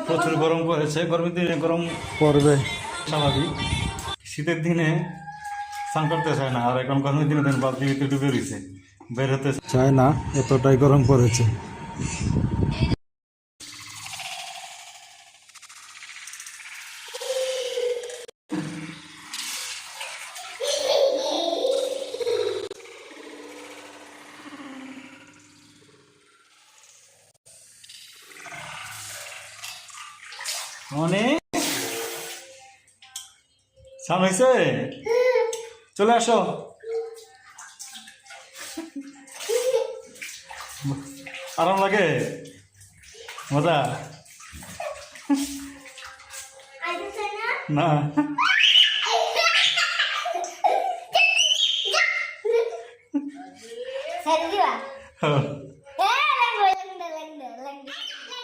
প্রচুর গরম পড়েছে, গরমের দিনে গরম পড়বে স্বাভাবিক। শীতের দিনে স্নান করতে চায় না, আর এখন গরমের দিনে দেন বালতি ভিতরে ডুবে রয়েছে, বের হতে চায় না, এতটাই গরম পড়েছে। অনেক স্নান হয়েছে, চলে আসো। আরাম লাগে, মজা না?